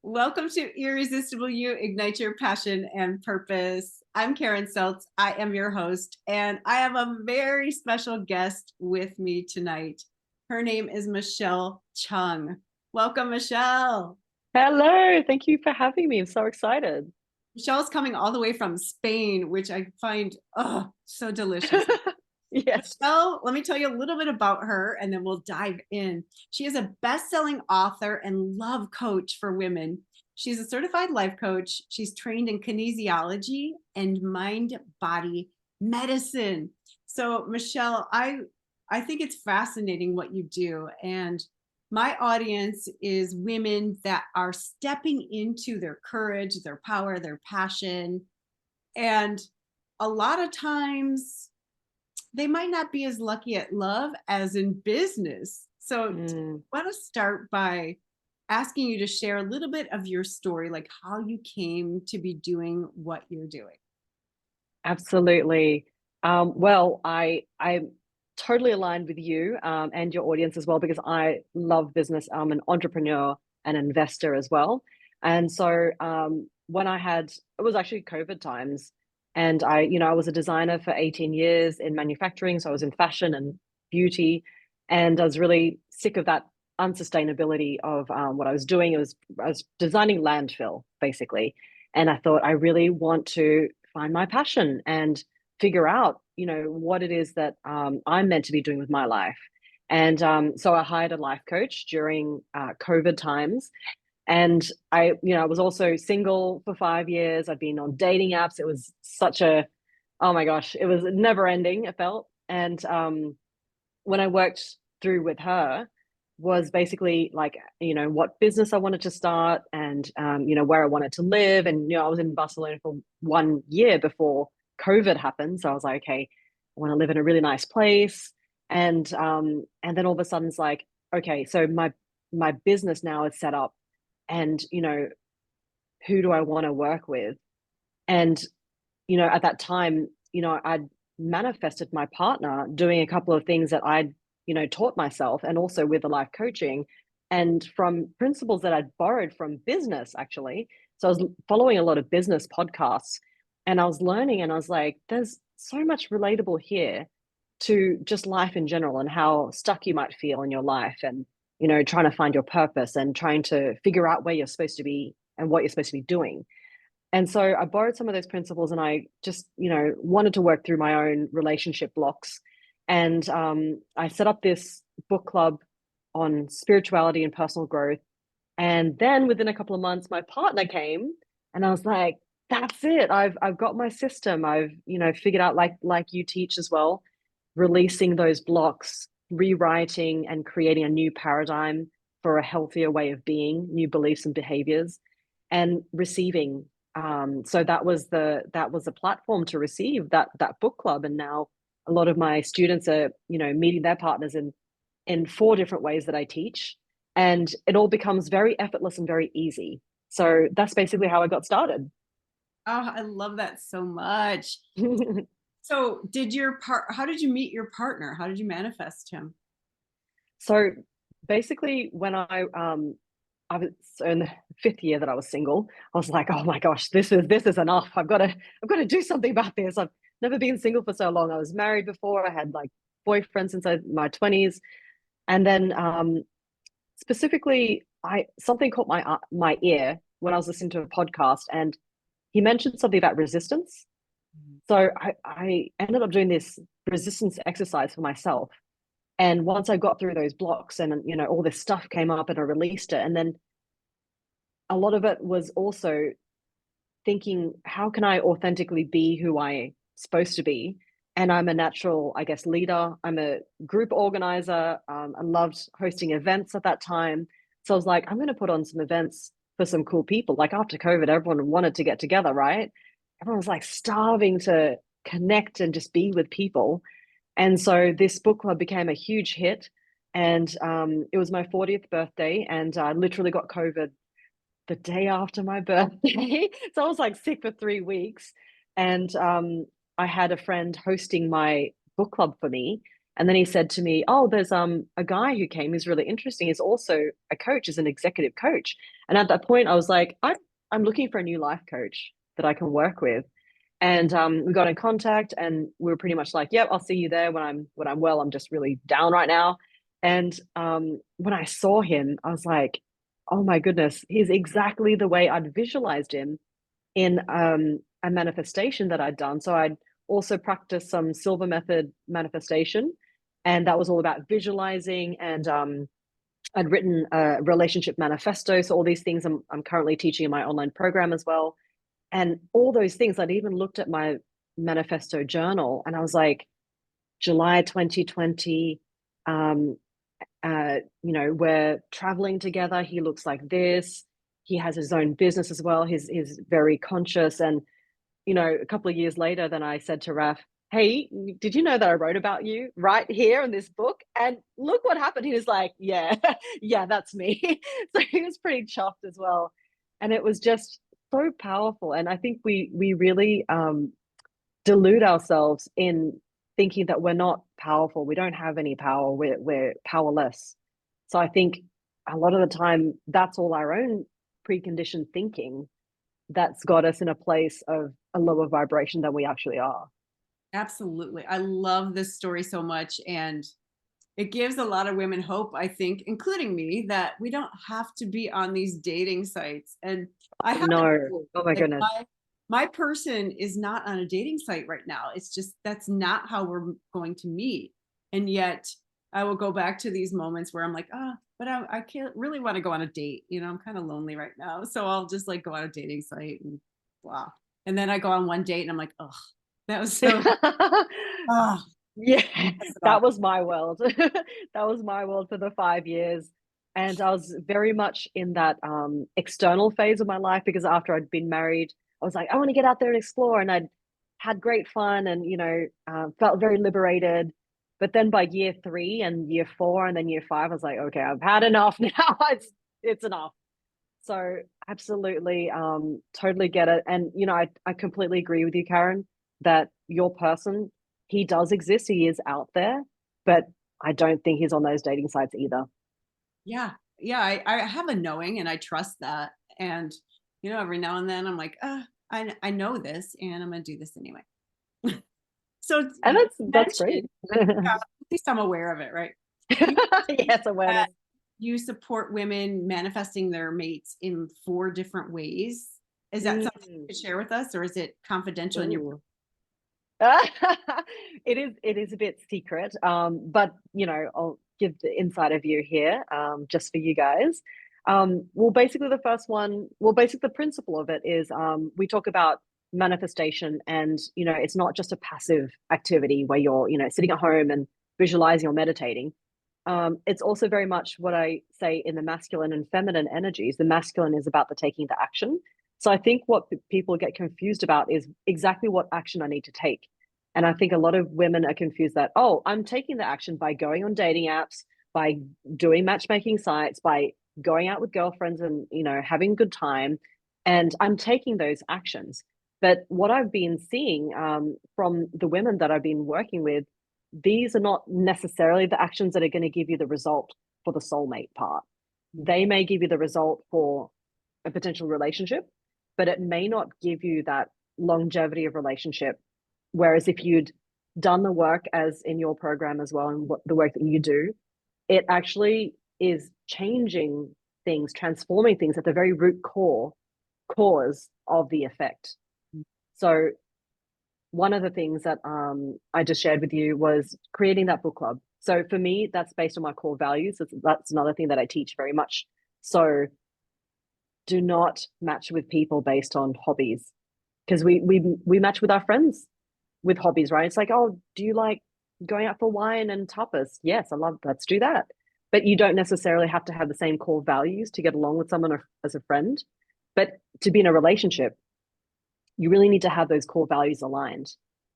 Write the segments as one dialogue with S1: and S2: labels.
S1: Welcome to Irresistible You, Ignite Your Passion and Purpose. I'm Karen Seltz. I am your host, and I have a very special guest with me tonight. Her name is Michelle Chung. Welcome, Michelle.
S2: Hello, thank you for having me. I'm so excited.
S1: Michelle's coming all the way from Spain, which I find so delicious.
S2: Yes.
S1: Michelle, let me tell you a little bit about her and then we'll dive in. She is a best-selling author and love coach for women. She's a certified life coach. She's trained in kinesiology and mind-body medicine. So, Michelle, I think it's fascinating what you do, and my audience is women that are stepping into their courage, their power, their passion, and a lot of times they might not be as lucky at love as in business. So
S2: Mm,
S1: I want to start by asking you to share a little bit of your story, like how you came to be doing what you're doing.
S2: absolutely. I'm totally aligned with you and your audience as well because I love business. I'm an entrepreneur and investor as well. And so when it was actually COVID times, and I was a designer for 18 years in manufacturing. So I was in fashion and beauty, and I was really sick of that unsustainability of what I was doing. I was designing landfill basically, and I thought I really want to find my passion and figure out, what it is that I'm meant to be doing with my life. And so I hired a life coach during COVID times. And I was also single for 5 years. I'd been on dating apps. It was oh my gosh, it was never ending, it felt. And when I worked through with her was basically like, what business I wanted to start and, where I wanted to live. And, I was in Barcelona for 1 year before COVID happened. So I was like, okay, I want to live in a really nice place. And then all of a sudden it's like, okay, so my business now is set up and, who do I want to work with? And, at that time, I'd manifested my partner doing a couple of things that I'd, taught myself and also with the life coaching and from principles that I'd borrowed from business, actually. So I was following a lot of business podcasts and I was learning and I was like, there's so much relatable here to just life in general and how stuck you might feel in your life and, trying to find your purpose and trying to figure out where you're supposed to be and what you're supposed to be doing. And so I borrowed some of those principles and I just, wanted to work through my own relationship blocks. And I set up this book club on spirituality and personal growth. And then within a couple of months, my partner came and I was like, that's it. I've got my system. I've, figured out like you teach as well, releasing those blocks, rewriting and creating a new paradigm for a healthier way of being, new beliefs and behaviors, and receiving. So that was a platform to receive that book club. And now a lot of my students are, meeting their partners in 4 different ways that I teach. And it all becomes very effortless and very easy. So that's basically how I got started.
S1: Oh, I love that so much. So, how did you meet your partner? How did you manifest him?
S2: So basically, when I was in the 5th year that I was single, I was like, oh my gosh, this is enough. I've got to do something about this. I've never been single for so long. I was married before. I had like boyfriends since my 20s, and then specifically, I something caught my ear when I was listening to a podcast, and he mentioned something about resistance. So I ended up doing this resistance exercise for myself. And once I got through those blocks and all this stuff came up and I released it. And then a lot of it was also thinking, how can I authentically be who I supposed to be? And I'm a natural, I guess, leader. I'm a group organizer. I loved hosting events at that time. So I was like, I'm going to put on some events for some cool people. Like after COVID, everyone wanted to get together, right? Everyone was like starving to connect and just be with people. And so this book club became a huge hit. And it was my 40th birthday, and I literally got COVID the day after my birthday. So I was like sick for 3 weeks. And I had a friend hosting my book club for me. And then he said to me, "Oh, there's a guy who came who's really interesting. He's also a coach, is an executive coach." And at that point, I was like, I'm looking for a new life coach that I can work with. And we got in contact, and we were pretty much like, "Yep, I'll see you there when I'm well. I'm just really down right now." And when I saw him, I was like, "Oh my goodness, he's exactly the way I'd visualized him in a manifestation that I'd done." So I'd also practiced some Silver Method manifestation, and that was all about visualizing. And I'd written a relationship manifesto. So all these things I'm currently teaching in my online program as well. And all those things, I'd even looked at my manifesto journal, and I was like, July 2020, we're traveling together. He looks like this. He has his own business as well. He's very conscious. And, a couple of years later, then I said to Raf, "Hey, did you know that I wrote about you right here in this book? And look what happened." He was like, "Yeah, yeah, that's me." So he was pretty chuffed as well. And it was just so powerful. And I think we really delude ourselves in thinking that we're not powerful. We don't have any power. We're powerless. So I think a lot of the time that's all our own preconditioned thinking that's got us in a place of a lower vibration than we actually are.
S1: Absolutely. I love this story so much. And it gives a lot of women hope, I think, including me, that we don't have to be on these dating sites. And I have to
S2: No.
S1: admit
S2: Oh my
S1: that
S2: goodness.
S1: my person is not on a dating site right now. It's just that's not how we're going to meet. And yet I will go back to these moments where I'm like, but I can't really want to go on a date. I'm kind of lonely right now. So I'll just like go on a dating site and blah. And then I go on one date and I'm like, oh, that was so, oh,
S2: Yeah,
S1: pass it
S2: that
S1: off.
S2: was my world. That was my world for the 5 years. And I was very much in that external phase of my life, because after I'd been married, I was like, I want to get out there and explore. And I'd had great fun and, felt very liberated. But then by year 3 and year 4 and then year 5, I was like, okay, I've had enough now. It's enough. So absolutely, totally get it. And, I completely agree with you, Karen, that your person, he does exist. He is out there, but I don't think he's on those dating sites either.
S1: Yeah. Yeah. I have a knowing and I trust that. And, every now and then I'm like, I know this and I'm going to do this anyway. So
S2: And
S1: you
S2: that's great.
S1: mentioned, at least I'm aware of it, right? You
S2: Yes,
S1: that
S2: awareness.
S1: you support women manifesting their mates in 4 different ways. Is that something you
S2: Mm.
S1: could share with us or is it confidential in your
S2: Ooh. It is a bit secret, but I'll give the insider view here, just for you guys. Basically the principle of it is, we talk about manifestation, and it's not just a passive activity where you're sitting at home and visualizing or meditating. It's also very much what I say in the masculine and feminine energies. The masculine is about the taking the action. So I think what people get confused about is exactly what action I need to take. And I think a lot of women are confused that, oh, I'm taking the action by going on dating apps, by doing matchmaking sites, by going out with girlfriends and, having a good time. And I'm taking those actions. But what I've been seeing, from the women that I've been working with, these are not necessarily the actions that are going to give you the result for the soulmate part. They may give you the result for a potential relationship, but it may not give you that longevity of relationship. Whereas if you'd done the work as in your program as well, and what the work that you do, it actually is changing things, transforming things at the very root cause of the effect. So one of the things that I just shared with you was creating that book club. So for me, that's based on my core values. That's another thing that I teach very much. So do not match with people based on hobbies, because we match with our friends with hobbies, right? It's like, oh, do you like going out for wine and tapas? Yes, I love. Let's do that. But you don't necessarily have to have the same core values to get along with someone as a friend. But to be in a relationship, you really need to have those core values aligned.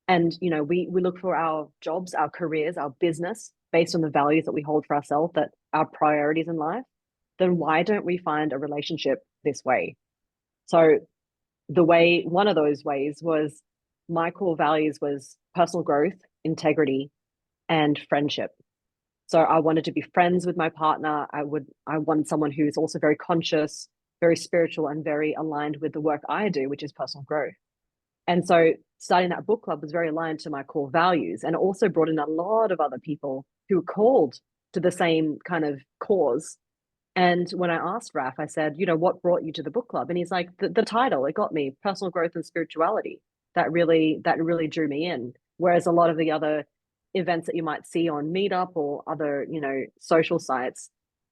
S2: And we look for our jobs, our careers, our business based on the values that we hold for ourselves, that our priorities in life. Then why don't we find a relationship this way? So one of those ways was, my core values was personal growth, integrity, and friendship. So I wanted to be friends with my partner. I wanted someone who's also very conscious, very spiritual, and very aligned with the work I do, which is personal growth. And so starting that book club was very aligned to my core values, and also brought in a lot of other people who were called to the same kind of cause. And when I asked Raf, I said, what brought you to the book club? And he's like, the title, it got me, personal growth and spirituality. That really drew me in. Whereas a lot of the other events that you might see on Meetup or other, social sites,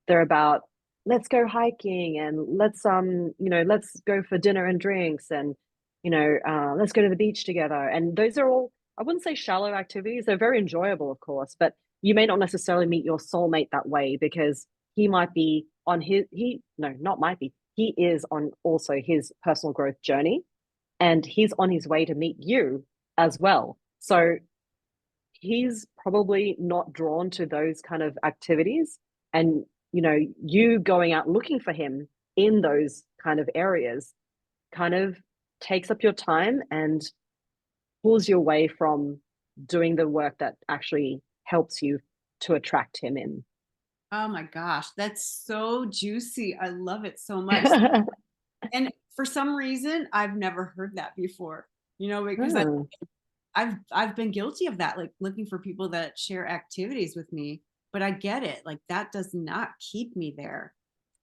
S2: they're about, let's go hiking and let's go for dinner and drinks and let's go to the beach together. And those are all, I wouldn't say shallow activities. They're very enjoyable, of course, but you may not necessarily meet your soulmate that way, because he might be on not might be, he is on also his personal growth journey, and he's on his way to meet you as well. So he's probably not drawn to those kind of activities. And, you going out looking for him in those kind of areas kind of takes up your time and pulls you away from doing the work that actually helps you to attract him in.
S1: Oh my gosh, that's so juicy. I love it so much. And for some reason, I've never heard that before, because
S2: Oh.
S1: I've been guilty of that, like looking for people that share activities with me, but I get it. Like that does not keep me there.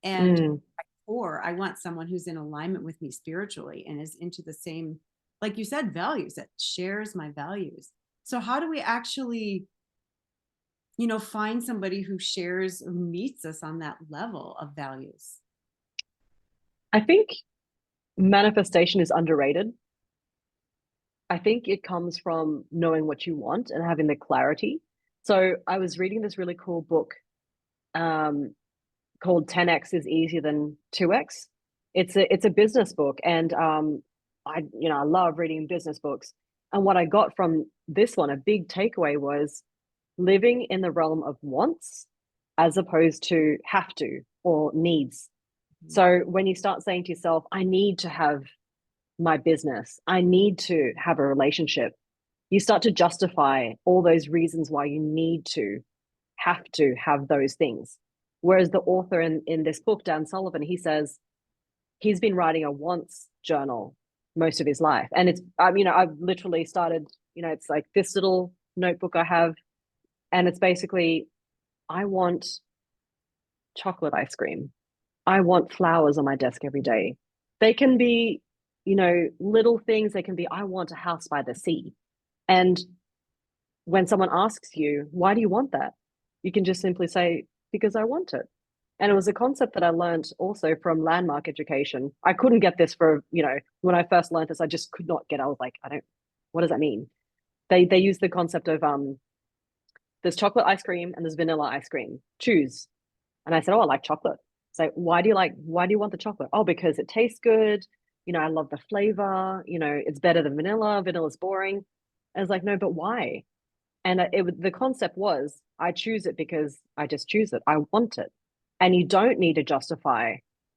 S1: And
S2: Mm.
S1: or I want someone who's in alignment with me spiritually and is into the same, like you said, values, that shares my values. So how do we actually, find somebody who shares or meets us on that level of values?
S2: I think manifestation is underrated. I think it comes from knowing what you want and having the clarity. So I was reading this really cool book um, called 10x is easier than 2x. It's a business book, and I love reading business books. And what I got from this one, a big takeaway, was living in the realm of wants as opposed to have to or needs. So when you start saying to yourself, I need to have my business, I need to have a relationship, you start to justify all those reasons why you need to have those things. Whereas the author in this book, Dan Sullivan, he says he's been writing a wants journal most of his life. And I've literally started, it's like this little notebook I have, and it's basically, I want chocolate ice cream. I want flowers on my desk every day. They can be, little things. They can be, I want a house by the sea. And when someone asks you, why do you want that? You can just simply say, because I want it. And it was a concept that I learned also from landmark education. I couldn't get this when I first learned this, I just could not get, I was like, what does that mean? They use the concept of, there's chocolate ice cream and there's vanilla ice cream. Choose. And I said, oh, I like chocolate. So why do you want the chocolate? Oh, because it tastes good. I love the flavor. It's better than vanilla. Vanilla's boring. I was like, no, but why? And the concept was, I choose it because I just choose it. I want it. And you don't need to justify.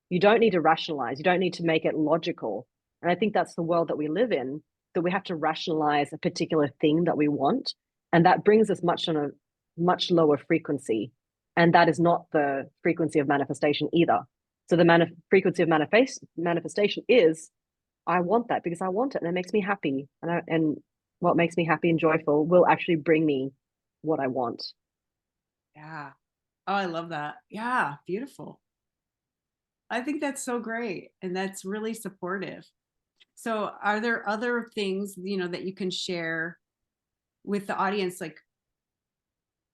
S2: You don't need to rationalize. You don't need to make it logical. And I think that's the world that we live in, that we have to rationalize a particular thing that we want. And that brings us on a much lower frequency. And that is not the frequency of manifestation either. So the frequency of manifestation is, I want that because I want it and it makes me happy. And what makes me happy and joyful will actually bring me what I want.
S1: Yeah. Oh, I love that. Yeah, beautiful. I think that's so great. And that's really supportive. So are there other things, that you can share with the audience? Like,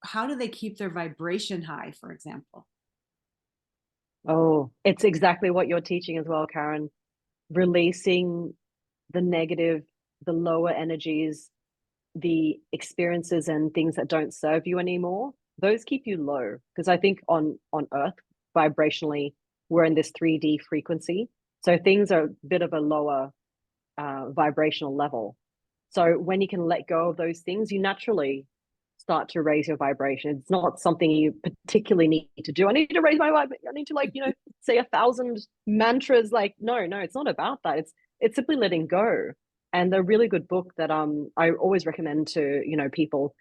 S1: how do they keep their vibration high, for example?
S2: Oh, it's exactly what you're teaching as well, Karen. Releasing the negative, the lower energies, the experiences and things that don't serve you anymore. Those keep you low, because I think on Earth, vibrationally, we're in this 3D frequency. So things are a bit of a lower vibrational level. So when you can let go of those things, you naturally start to raise your vibration. It's not something you particularly need to do. I need to raise my vibration. I need to say 1,000 mantras. Like, no, it's not about that. It's simply letting go. And the really good book that I always recommend to people,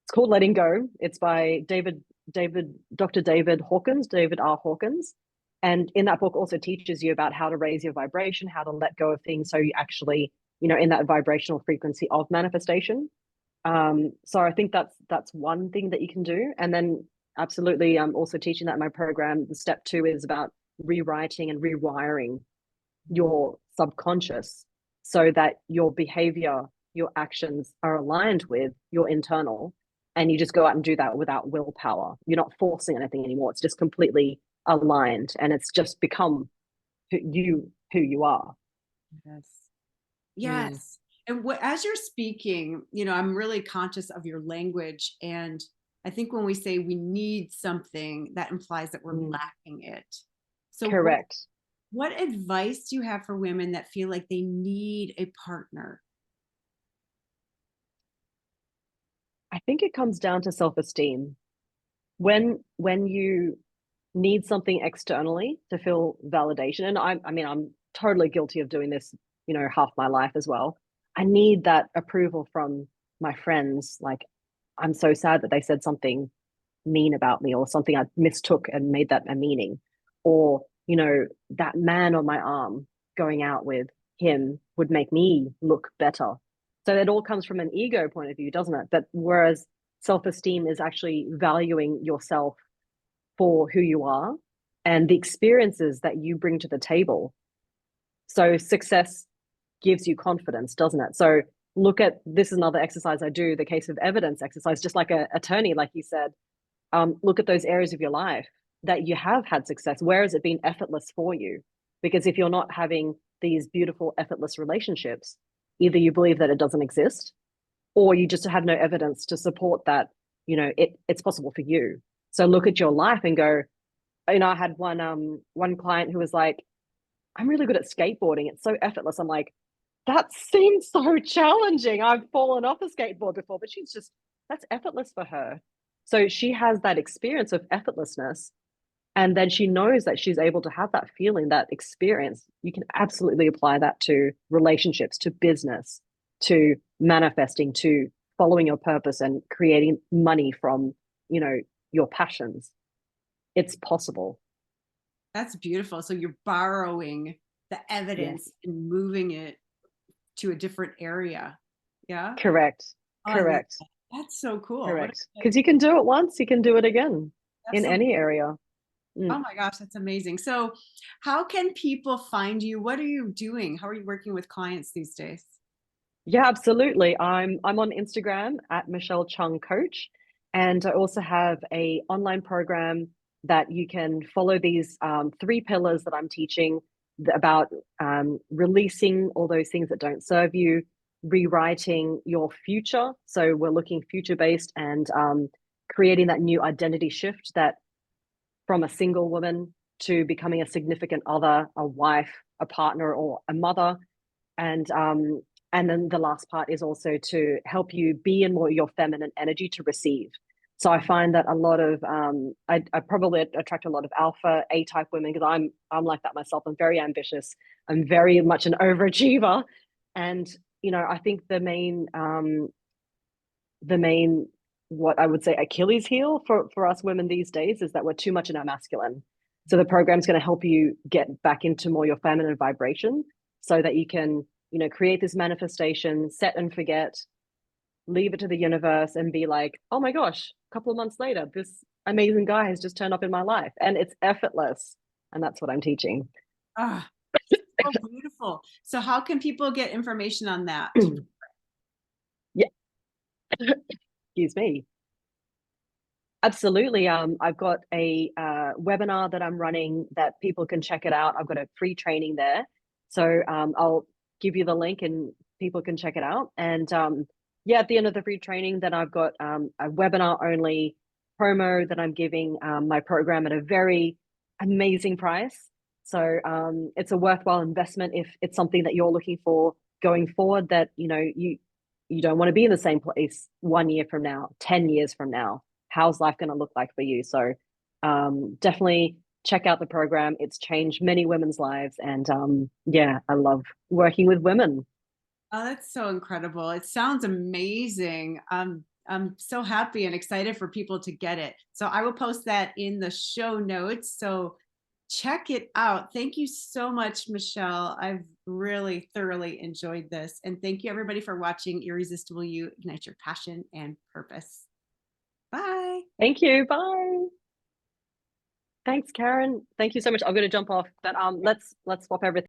S2: It's called Letting Go. It's by Dr. David R. Hawkins. And in that book also teaches you about how to raise your vibration, how to let go of things so you actually, in that vibrational frequency of manifestation. So I think that's one thing that you can do. And then absolutely, I'm also teaching that in my program. The step 2 is about rewriting and rewiring your subconscious so that your behavior, your actions are aligned with your internal, and you just go out and do that without willpower. You're not forcing anything anymore. It's just completely aligned, and it's just become who you are.
S1: Yes.
S2: Mm.
S1: Yes. And as you're speaking, I'm really conscious of your language. And I think when we say we need something, that implies that we're lacking it. So
S2: Correct.
S1: what advice do you have for women that feel like they need a partner?
S2: I think it comes down to self-esteem. When you need something externally to feel validation, and I mean, I'm totally guilty of doing this, half my life as well. I need that approval from my friends. Like, I'm so sad that they said something mean about me, or something I mistook and made that a meaning, or that man on my arm, going out with him would make me look better. So it all comes from an ego point of view, doesn't it? But whereas self-esteem is actually valuing yourself for who you are and the experiences that you bring to the table. So success gives you confidence, doesn't it? So look at, this is another exercise I do, the case of evidence exercise, just like a attorney, like you said. Look at those areas of your life that you have had success. Where has it been effortless for you? Because if you're not having these beautiful, effortless relationships, either you believe that it doesn't exist, or you just have no evidence to support that, it's possible for you. So look at your life and go, I had one client who was like, I'm really good at skateboarding. It's so effortless. I'm like, that seems so challenging. I've fallen off a skateboard before, but that's effortless for her. So she has that experience of effortlessness. And then she knows that she's able to have that feeling, that experience. You can absolutely apply that to relationships, to business, to manifesting, to following your purpose and creating money from, your passions. It's possible.
S1: That's beautiful. So you're borrowing the
S2: Yes.
S1: evidence and moving it to a different area. Yeah.
S2: Correct.
S1: Oh, I love
S2: Correct.
S1: that. That's so cool.
S2: Correct. Because you can do it once, you can do it again in
S1: Absolutely.
S2: any area.
S1: Oh my gosh, that's amazing. So how can people find you? What are you doing? How are you working with clients these days?
S2: Yeah, absolutely. I'm on Instagram at Michelle Chung Coach, and I also have a online program that you can follow these 3 pillars that I'm teaching about releasing all those things that don't serve you, rewriting your future. So we're looking future based, and creating that new identity shift, that from a single woman to becoming a significant other, a wife, a partner, or a mother. And then the last part is also to help you be in more your feminine energy to receive. So I find that a lot of I probably attract a lot of alpha A type women, because I'm like that myself. I'm very ambitious. I'm very much an overachiever, and I think the main what I would say Achilles heel for us women these days is that we're too much in our masculine. So the program's going to help you get back into more your feminine vibration, so that you can create this manifestation, set and forget, leave it to the universe, and be like, oh my gosh, a couple of months later, this amazing guy has just turned up in my life, and it's effortless. And that's what I'm teaching.
S1: Ah, so beautiful. So how can people get information on that?
S2: Yeah. Excuse me. Absolutely. I've got a webinar that I'm running that people can check it out. I've got a free training there. So I'll give you the link and people can check it out. And yeah, at the end of the free training, then I've got a webinar only promo that I'm giving my program at a very amazing price. So it's a worthwhile investment if it's something that you're looking for going forward, that you don't want to be in the same place 1 year from now, 10 years from now. How's life going to look like for you? So definitely check out the program. It's changed many women's lives. And yeah, I love working with women.
S1: Oh, that's so incredible. It sounds amazing. I'm so happy and excited for people to get it. So I will post that in the show notes. So check it out. Thank you so much, Michelle. I've really thoroughly enjoyed this. And thank you everybody for watching Irresistible You, Ignite Your Passion and Purpose. Bye.
S2: Thank you. Bye. Thanks, Karen. Thank you so much. I'm going to jump off, but let's swap everything.